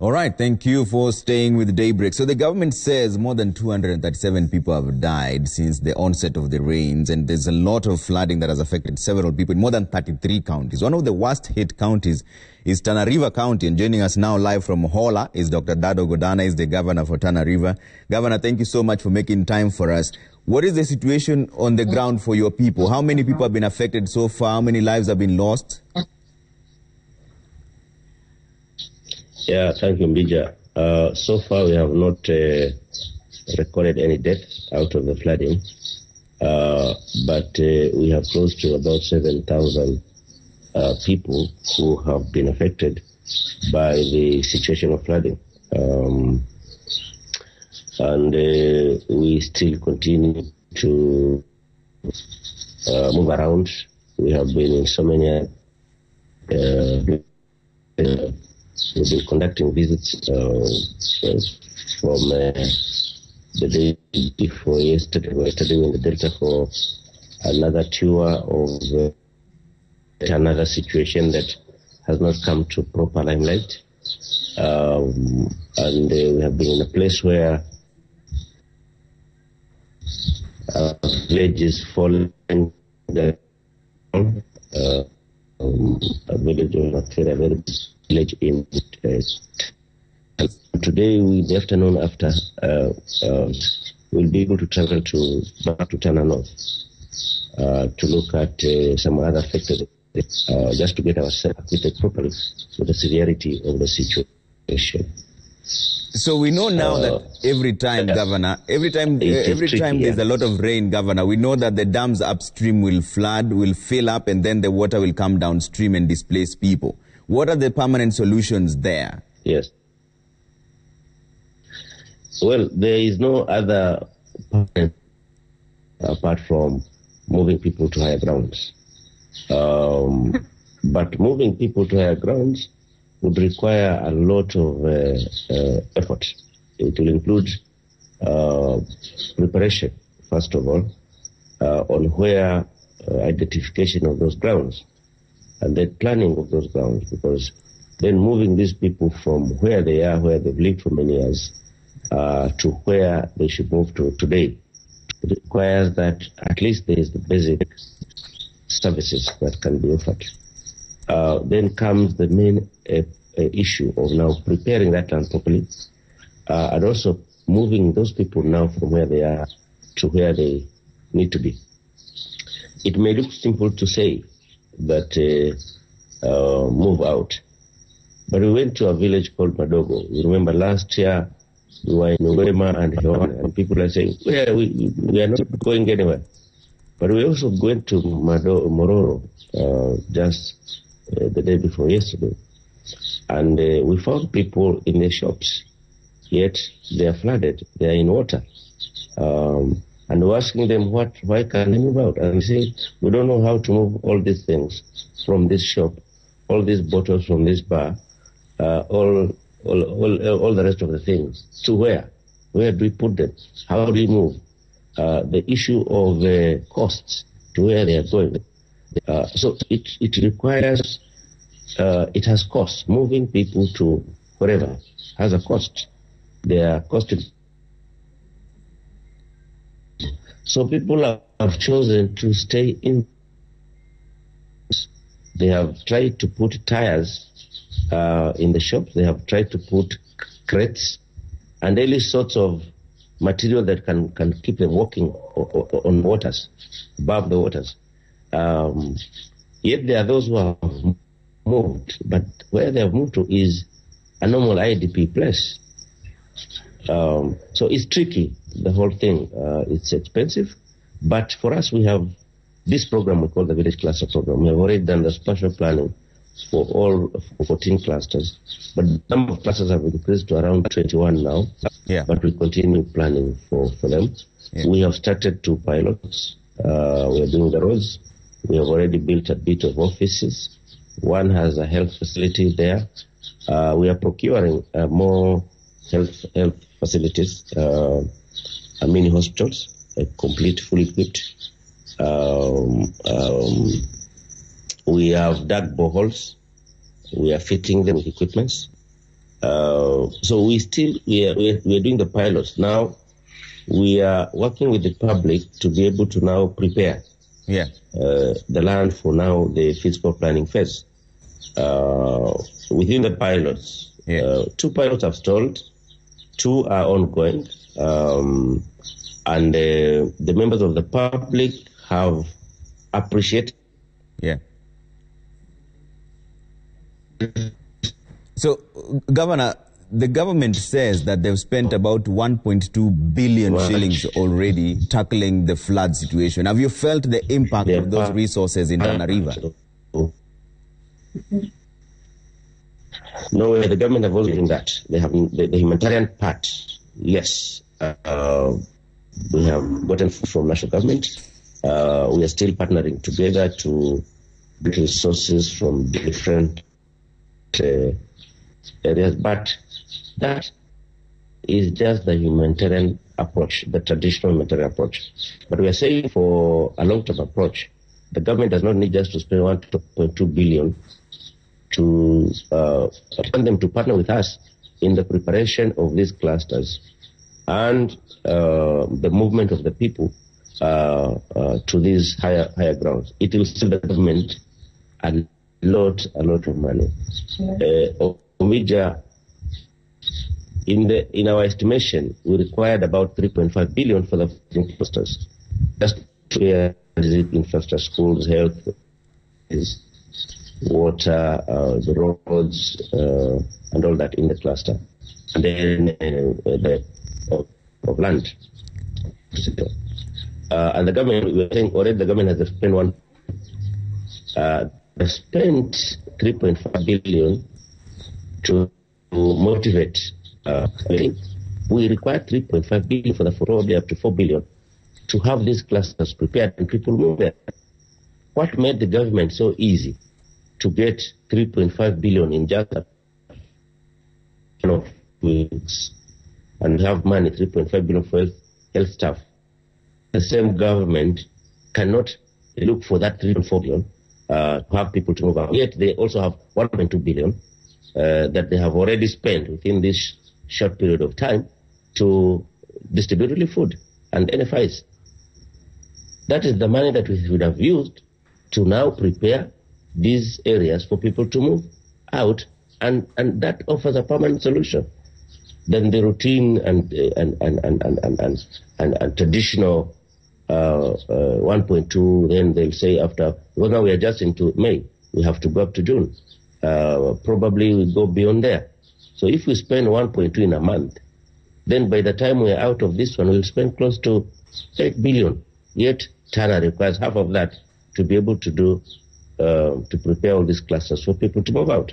All right, thank you for staying with Daybreak. So the government says more than 237 people have died since the onset of the rains, and there's a lot of flooding that has affected several people in more than 33 counties. One of the worst hit counties is Tana River County, and joining us now live from Hola is Dr. Dhadho Godhana, is the governor for Tana River. Governor, thank you so much for making time for us. What is the situation on the ground for your people? How many people have been affected so far? How many lives have been lost? Yeah, thank you, Mbija. So far, we have not recorded any deaths out of the flooding, but we have close to about 7,000 people who have been affected by the situation of flooding. And we still continue to move around. We have been in so many we've been conducting visits from the day before yesterday. We were studying in the Delta for another tour of another situation that has not come to proper limelight. And we have been in a place where village is falling down. A village of a village in today, in the afternoon after, we'll be able to travel back to Tana North to look at some other affected, just to get ourselves acquainted properly with the severity of the situation. So we know now that every time, Governor, every time there's a lot of rain, Governor, we know that the dams upstream will flood, will fill up, and then the water will come downstream and displace people. What are the permanent solutions there? Yes. Well, there is no other permanent apart from moving people to higher grounds. But moving people to higher grounds would require a lot of effort. It will include preparation, first of all, on where identification of those grounds, and then planning of those grounds, because then moving these people from where they are, where they've lived for many years, to where they should move to today, it requires that at least there is the basic services that can be offered. Then comes the main issue of now preparing that land properly, and also moving those people now from where they are to where they need to be. It may look simple to say that move out, but we went to a village called Madogo. You remember last year we were in Urema and Hewan, and people are saying, well, we are not going anywhere. But we also went to Mororo just the day before yesterday, and we found people in their shops, yet they are flooded, they are in water. And we're asking them, why can't they move out? And they say, we don't know how to move all these things from this shop, all these bottles from this bar, all the rest of the things. To where? Where do we put them? How do we move? The issue of costs, to where they are going. So it requires, it has cost. Moving people to wherever has a cost. They are costing. So people have chosen to stay in. They have tried to put tires in the shops. They have tried to put crates and any sorts of material that can keep them walking on waters, above the waters. Yet there are those who have moved, but where they have moved to is a normal IDP place. So it's tricky, the whole thing. It's expensive, but for us, we have this program we call the Village Cluster Program. We have already done the spatial planning for all 14 clusters, but the number of clusters have increased to around 21 now. Yeah. But we continue planning for them. Yeah. We have started 2 pilots. We are doing the roads. We have already built a bit of offices. One has a health facility there. We are procuring more health facilities, mini hospitals, complete, fully equipped. We have dug boreholes. We are fitting them with equipments. So we are doing the pilots. Now we are working with the public to be able to now prepare the land for now the physical planning phase. Within the pilots, 2 pilots have stalled, 2 are ongoing, and the members of the public have appreciated. So, Governor, the government says that they've spent about 1.2 billion shillings already tackling the flood situation. Have you felt the impact of those resources in Tana River? No, the government have also done that. They have the humanitarian part. Yes, we have gotten from national government. We are still partnering together to get resources from different areas, but that is just the humanitarian approach, the traditional humanitarian approach. But we are saying for a long-term approach, the government does not need just to spend 1.2 billion to want them to partner with us in the preparation of these clusters and the movement of the people to these higher grounds. It will save the government a lot of money. Omija, in our estimation, we required about 3.5 billion for the clusters, just to infrastructure, schools, health, water, the roads, and all that in the cluster, and then the of land. And the government, we were saying already, the government has spent spent 3.5 billion to motivate. We require 3.5 billion for the probably up to 4 billion to have these clusters prepared and people move there. What made the government so easy to get 3.5 billion in just a weeks and have money 3.5 billion for health staff? The same government cannot look for that 3.4 billion to have people to move out. Yet they also have 1.2 billion that they have already spent within this short period of time to distribute relief food and NFIs. That is the money that we would have used to now prepare these areas for people to move out, and that offers a permanent solution. Then the routine and traditional 1.2, then they'll say after, well, now we are just into May, we have to go up to June. Probably we go beyond there. So if we spend 1.2 in a month, then by the time we're out of this one, we'll spend close to 8 billion. Yet Tana requires half of that to be able to do, to prepare all these clusters for people to move out.